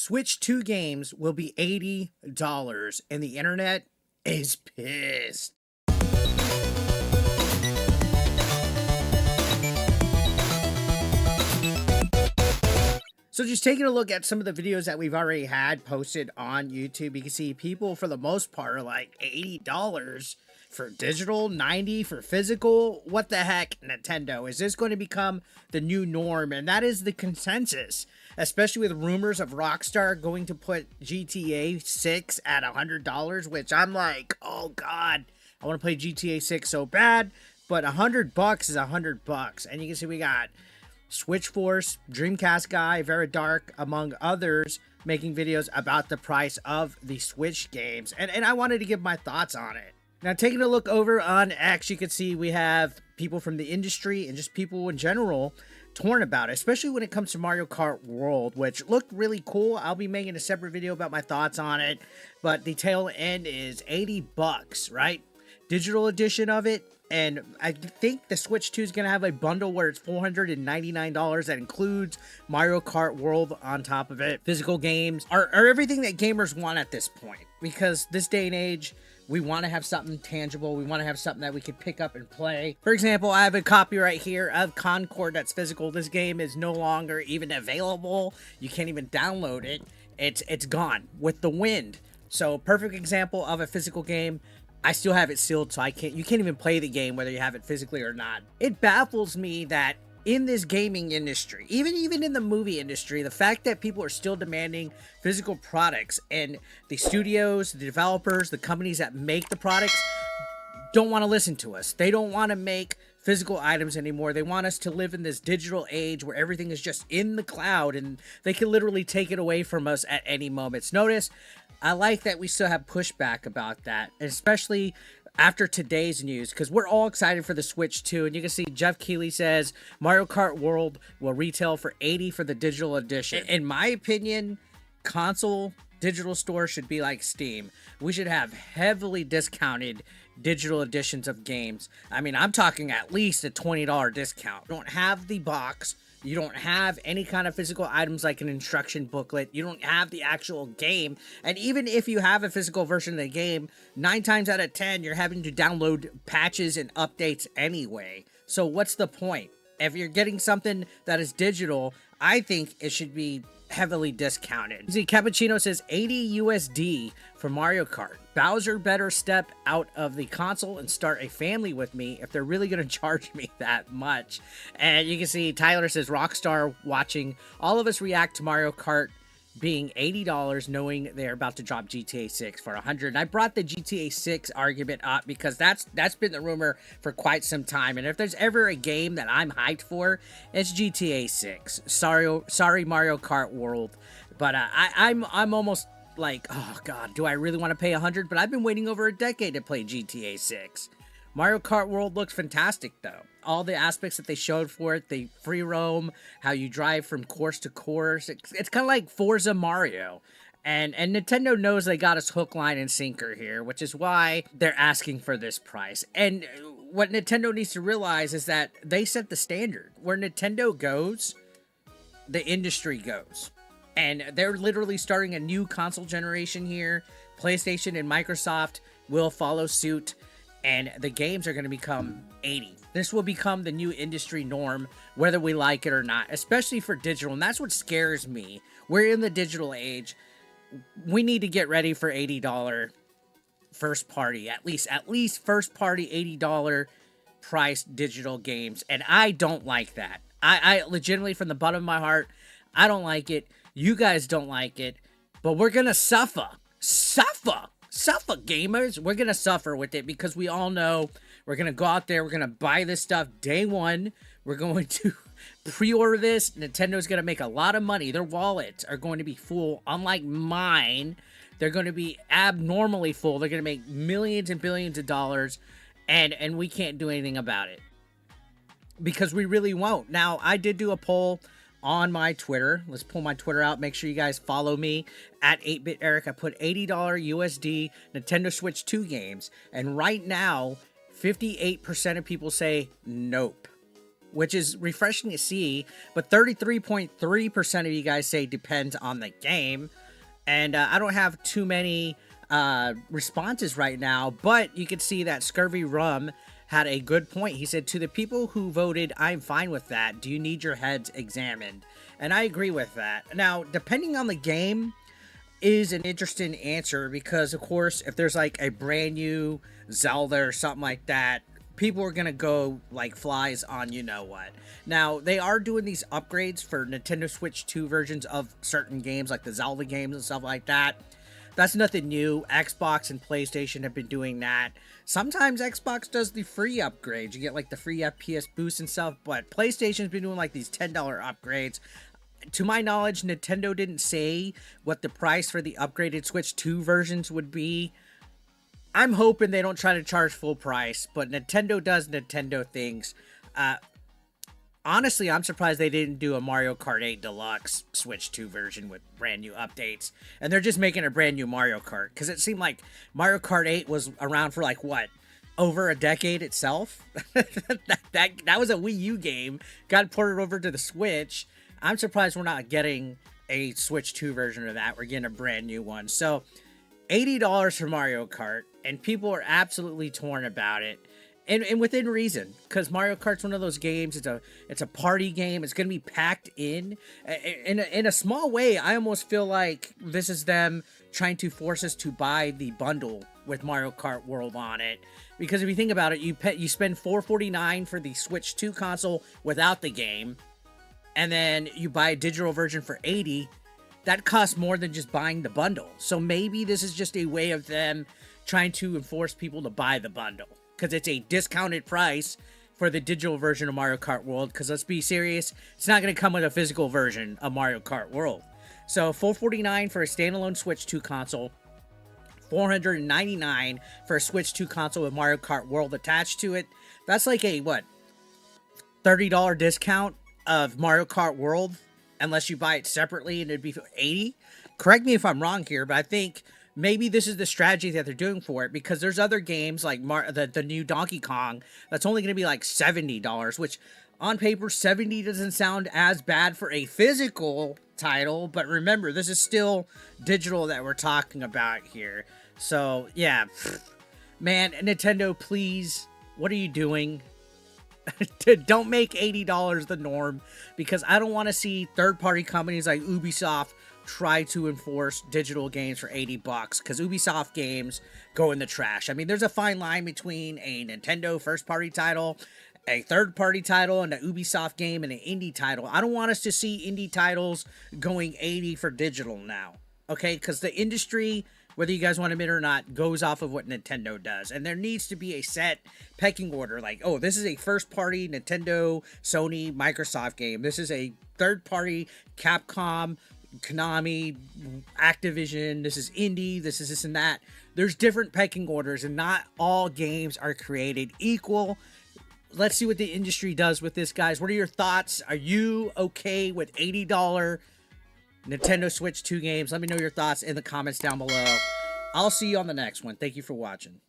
Switch 2 games will be $80, and the internet is pissed. So just taking a look at some of the videos that we've already had posted on YouTube, you can see people for the most part are like $80 for digital, 90 for physical. What the heck, Nintendo? Is this going to become the new norm? And that is the consensus, especially with rumors of Rockstar going to put GTA 6 at $100, which I'm like, oh God, I want to play GTA 6 so bad, but $100 is $100. And you can see we got Switch Force, Dreamcast Guy, Very Dark, among others, making videos about the price of the Switch games. And I wanted to give my thoughts on it. Now, taking a look over on X, you can see we have people from the industry and just people in general torn about it, especially when it comes to Mario Kart World, which looked really cool. I'll be making a separate video about my thoughts on it, but the tail end is $80, right? Digital edition of it. And I think the Switch 2 is going to have a bundle where it's $499 that includes Mario Kart World on top of it. Physical games are everything that gamers want at this point. Because this day and age, we want to have something tangible. We want to have something that we can pick up and play. For example, I have a copy right here of Concord that's physical. This game is no longer even available. You can't even download it. It's gone with the wind. So perfect example of a physical game. I still have it sealed, so you can't even play the game whether you have it physically or not. It baffles me that in this gaming industry, even in the movie industry, the fact that people are still demanding physical products, and the studios, the developers, the companies that make the products don't want to listen to us. They don't want to make physical items anymore. They want us to live in this digital age where everything is just in the cloud and they can literally take it away from us at any moment. Notice, I like that we still have pushback about that, especially after today's news, because we're all excited for the Switch 2. And you can see Jeff Keighley says Mario Kart World will retail for $80 for the digital edition. In my opinion, console digital store should be like Steam. We should have heavily discounted digital editions of games. I mean, I'm talking at least a $20 discount. You don't have the box. You don't have any kind of physical items like an instruction booklet. You don't have the actual game. And even if you have a physical version of the game, 9 times out of 10, you're having to download patches and updates anyway. So what's the point? If you're getting something that is digital, I think it should be heavily discounted. See, Cappuccino says 80 USD for Mario Kart. Bowser better step out of the console and start a family with me if they're really going to charge me that much. And you can see Tyler says Rockstar watching all of us react to Mario Kart being $80, knowing they're about to drop GTA 6 for $100. And I brought the GTA 6 argument up because that's been the rumor for quite some time. And if there's ever a game that I'm hyped for, it's GTA 6. Sorry Mario Kart World, but I'm almost like, oh God, do I really want to pay $100? But I've been waiting over a decade to play GTA 6. Mario Kart World looks fantastic though. All the aspects that they showed for it, the free roam, how you drive from course to course. It's kind of like Forza Mario. And Nintendo knows they got us hook, line, and sinker here, which is why they're asking for this price. And what Nintendo needs to realize is that they set the standard. Where Nintendo goes, the industry goes. And they're literally starting a new console generation here. PlayStation and Microsoft will follow suit, and the games are going to become $80. This will become the new industry norm, whether we like it or not, especially for digital. And that's what scares me. We're in the digital age. We need to get ready for $80 first party, at least first party $80 price digital games. And I don't like that. I legitimately, from the bottom of my heart, I don't like it. You guys don't like it, but we're going to suffer, gamers. We're going to suffer with it because we all know we're going to go out there. We're going to buy this stuff day one. We're going to pre-order this. Nintendo's going to make a lot of money. Their wallets are going to be full. Unlike mine, they're going to be abnormally full. They're going to make millions and billions of dollars, and we can't do anything about it because we really won't. Now, I did do a poll on my Twitter. Let's pull my Twitter out. Make sure you guys follow me at 8BitEric. I put $80 USD Nintendo Switch 2 games. And right now, 58% of people say nope. which is refreshing to see. But 33.3% of you guys say depends on the game. And I don't have too many responses right now, but you can see that Scurvy Rum had a good point. He said, to the people who voted, I'm fine with that. Do you need your heads examined? And I agree with that. Now, depending on the game is an interesting answer because, of course, if there's like a brand new Zelda or something like that, people are going to go like flies on you know what. Now, they are doing these upgrades for Nintendo Switch 2 versions of certain games like the Zelda games and stuff like that. That's nothing new. Xbox and PlayStation have been doing that. Sometimes Xbox does the free upgrades. You get like the free FPS boost and stuff, but PlayStation's been doing like these $10 upgrades. To my knowledge, Nintendo didn't say what the price for the upgraded Switch 2 versions would be. I'm hoping they don't try to charge full price, but Nintendo does Nintendo things. Honestly, I'm surprised they didn't do a Mario Kart 8 Deluxe Switch 2 version with brand new updates. And they're just making a brand new Mario Kart. Because it seemed like Mario Kart 8 was around for like, what, over a decade itself? that was a Wii U game. Got ported over to the Switch. I'm surprised we're not getting a Switch 2 version of that. We're getting a brand new one. So, $80 for Mario Kart. And people are absolutely torn about it. And within reason, because Mario Kart's one of those games. It's a party game. It's gonna be packed in a small way. I almost feel like this is them trying to force us to buy the bundle with Mario Kart World on it. Because if you think about it, you spend $4.49 for the Switch 2 console without the game, and then you buy a digital version for $80. That costs more than just buying the bundle. So maybe this is just a way of them trying to enforce people to buy the bundle. Because it's a discounted price for the digital version of Mario Kart World. Because let's be serious, it's not going to come with a physical version of Mario Kart World. So $449 for a standalone Switch 2 console, $499 for a Switch 2 console with Mario Kart World attached to it. That's like a, what, $30 discount of Mario Kart World, unless you buy it separately, and it'd be $80. Correct me if I'm wrong here, but I think maybe this is the strategy that they're doing for it, because there's other games like the new Donkey Kong that's only going to be like $70, which on paper, $70 doesn't sound as bad for a physical title, but remember, this is still digital that we're talking about here. So, yeah, man, Nintendo, please, what are you doing? Don't make $80 the norm, because I don't want to see third-party companies like Ubisoft try to enforce digital games for $80, because Ubisoft games go in the trash. I mean, there's a fine line between a Nintendo first-party title, a third-party title, and an Ubisoft game and an indie title. I don't want us to see indie titles going $80 for digital now, okay? Because the industry, whether you guys want to admit it or not, goes off of what Nintendo does. And there needs to be a set pecking order. Like, oh, this is a first-party Nintendo, Sony, Microsoft game. This is a third-party Capcom, Konami, Activision. This is indie. This is this and that. There's different pecking orders, and not all games are created equal. Let's see what the industry does with this, guys. What are your thoughts? Are you okay with $80 Nintendo Switch 2 games? Let me know your thoughts in the comments down below. I'll see you on the next one. Thank you for watching.